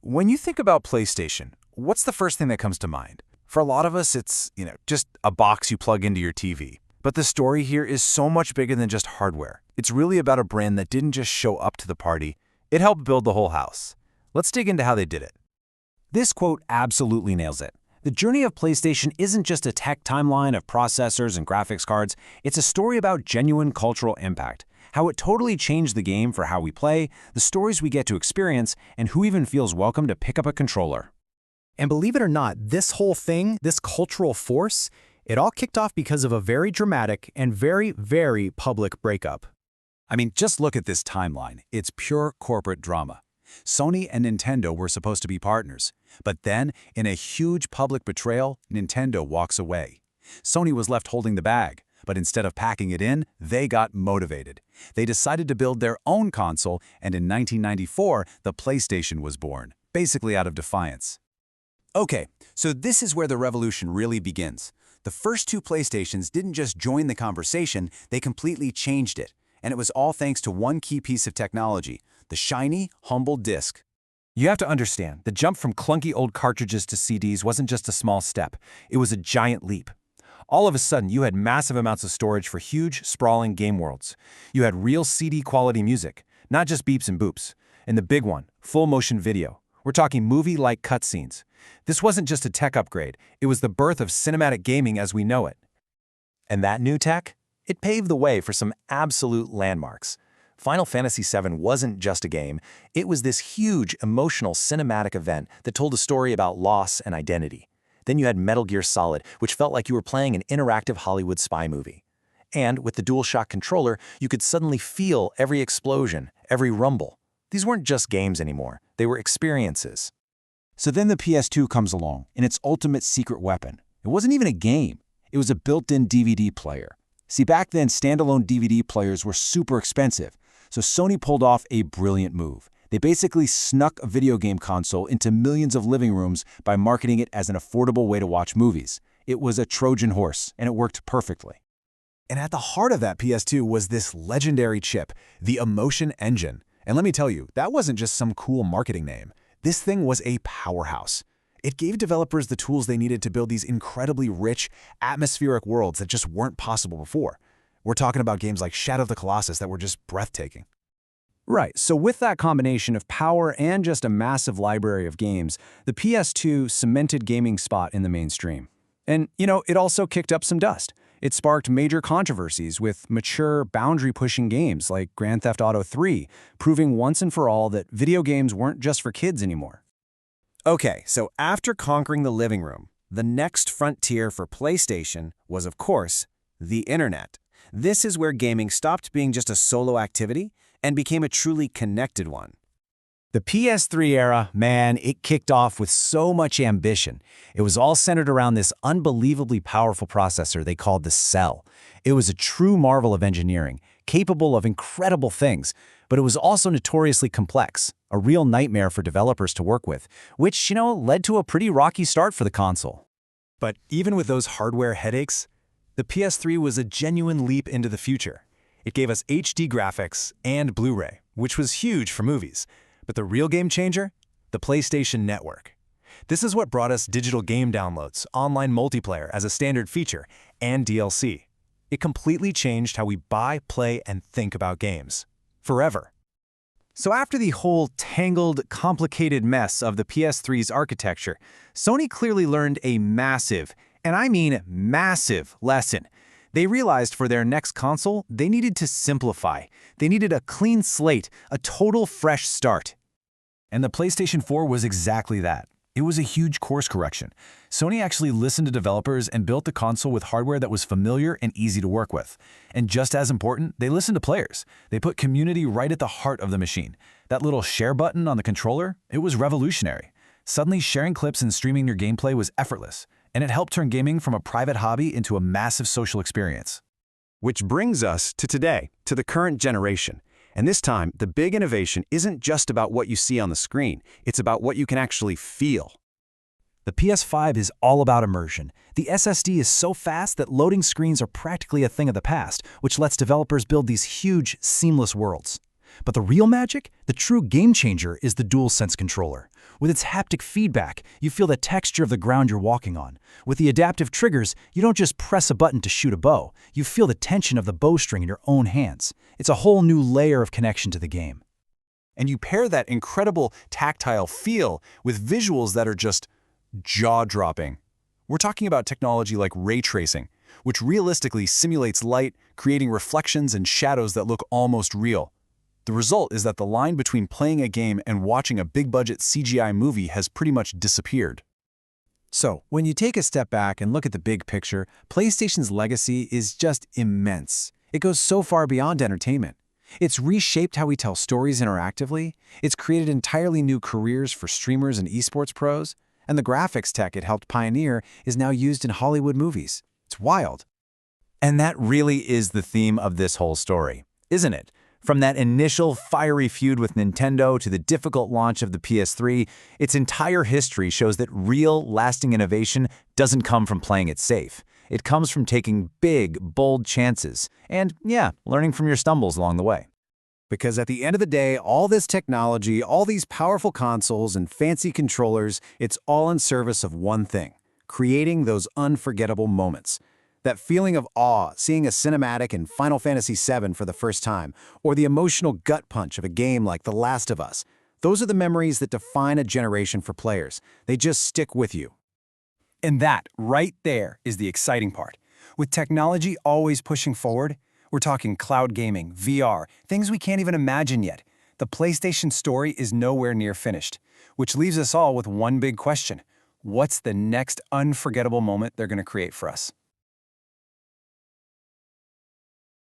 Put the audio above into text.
When you think about PlayStation, what's the first thing that comes to mind? For a lot of us, it's, just a box you plug into your TV. But the story here is so much bigger than just hardware. It's really about a brand that didn't just show up to the party, it helped build the whole house. Let's dig into how they did it. This quote absolutely nails it. The journey of PlayStation isn't just a tech timeline of processors and graphics cards, it's a story about genuine cultural impact, how it totally changed the game for how we play, the stories we get to experience, and who even feels welcome to pick up a controller. And believe it or not, this whole thing, this cultural force, it all kicked off because of a very dramatic and very, very public breakup. I mean, just look at this timeline. It's pure corporate drama. Sony and Nintendo were supposed to be partners, but then, in a huge public betrayal, Nintendo walks away. Sony was left holding the bag, but instead of packing it in, they got motivated. They decided to build their own console, and in 1994, the PlayStation was born, basically out of defiance. Okay, so this is where the revolution really begins. The first two PlayStations didn't just join the conversation, they completely changed it. And it was all thanks to one key piece of technology, the shiny, humble disc. You have to understand, the jump from clunky old cartridges to CDs wasn't just a small step, it was a giant leap. All of a sudden, you had massive amounts of storage for huge, sprawling game worlds. You had real CD-quality music, not just beeps and boops. And the big one, full-motion video. We're talking movie-like cutscenes. This wasn't just a tech upgrade, it was the birth of cinematic gaming as we know it. And that new tech? It paved the way for some absolute landmarks. Final Fantasy VII wasn't just a game, it was this huge, emotional, cinematic event that told a story about loss and identity. Then you had Metal Gear Solid, which felt like you were playing an interactive Hollywood spy movie. And with the DualShock controller, you could suddenly feel every explosion, every rumble. These weren't just games anymore, they were experiences. So then the PS2 comes along, and its ultimate secret weapon. It wasn't even a game, it was a built-in DVD player. See, back then, standalone DVD players were super expensive, so Sony pulled off a brilliant move. They basically snuck a video game console into millions of living rooms by marketing it as an affordable way to watch movies. It was a Trojan horse, and it worked perfectly. And at the heart of that PS2 was this legendary chip, the Emotion Engine. And let me tell you, that wasn't just some cool marketing name. This thing was a powerhouse. It gave developers the tools they needed to build these incredibly rich, atmospheric worlds that just weren't possible before. We're talking about games like Shadow of the Colossus that were just breathtaking. Right, so with that combination of power and just a massive library of games, the PS2 cemented gaming spot in the mainstream. And, it also kicked up some dust. It sparked major controversies with mature, boundary-pushing games like Grand Theft Auto 3, proving once and for all that video games weren't just for kids anymore. Okay, so after conquering the living room, the next frontier for PlayStation was, of course, the internet. This is where gaming stopped being just a solo activity and became a truly connected one. The PS3 era, man, it kicked off with so much ambition. It was all centered around this unbelievably powerful processor they called the Cell. It was a true marvel of engineering, capable of incredible things, but it was also notoriously complex, a real nightmare for developers to work with, which, led to a pretty rocky start for the console. But even with those hardware headaches, the PS3 was a genuine leap into the future. It gave us HD graphics and Blu-ray, which was huge for movies. But the real game changer? The PlayStation Network. This is what brought us digital game downloads, online multiplayer as a standard feature, and DLC. It completely changed how we buy, play, and think about games. Forever. So after the whole tangled, complicated mess of the PS3's architecture, Sony clearly learned a massive, and I mean massive, lesson. They realized for their next console, they needed to simplify. They needed a clean slate, a total fresh start. And the PlayStation 4 was exactly that. It was a huge course correction. Sony actually listened to developers and built the console with hardware that was familiar and easy to work with. And just as important, they listened to players. They put community right at the heart of the machine. That little share button on the controller, it was revolutionary. Suddenly, sharing clips and streaming your gameplay was effortless, and it helped turn gaming from a private hobby into a massive social experience. Which brings us to today, to the current generation. And this time, the big innovation isn't just about what you see on the screen, it's about what you can actually feel. The PS5 is all about immersion. The SSD is so fast that loading screens are practically a thing of the past, which lets developers build these huge, seamless worlds. But the real magic, the true game changer, is the DualSense controller. With its haptic feedback, you feel the texture of the ground you're walking on. With the adaptive triggers, you don't just press a button to shoot a bow. You feel the tension of the bowstring in your own hands. It's a whole new layer of connection to the game. And you pair that incredible tactile feel with visuals that are just jaw-dropping. We're talking about technology like ray tracing, which realistically simulates light, creating reflections and shadows that look almost real. The result is that the line between playing a game and watching a big-budget CGI movie has pretty much disappeared. So, when you take a step back and look at the big picture, PlayStation's legacy is just immense. It goes so far beyond entertainment. It's reshaped how we tell stories interactively, it's created entirely new careers for streamers and esports pros, and the graphics tech it helped pioneer is now used in Hollywood movies. It's wild. And that really is the theme of this whole story, isn't it? From that initial fiery feud with Nintendo to the difficult launch of the PS3, its entire history shows that real, lasting innovation doesn't come from playing it safe. It comes from taking big, bold chances and, learning from your stumbles along the way. Because at the end of the day, all this technology, all these powerful consoles and fancy controllers, it's all in service of one thing: creating those unforgettable moments. That feeling of awe, seeing a cinematic in Final Fantasy VII for the first time, or the emotional gut punch of a game like The Last of Us. Those are the memories that define a generation for players. They just stick with you. And that, right there, is the exciting part. With technology always pushing forward, we're talking cloud gaming, VR, things we can't even imagine yet. The PlayStation story is nowhere near finished, which leaves us all with one big question. What's the next unforgettable moment they're going to create for us?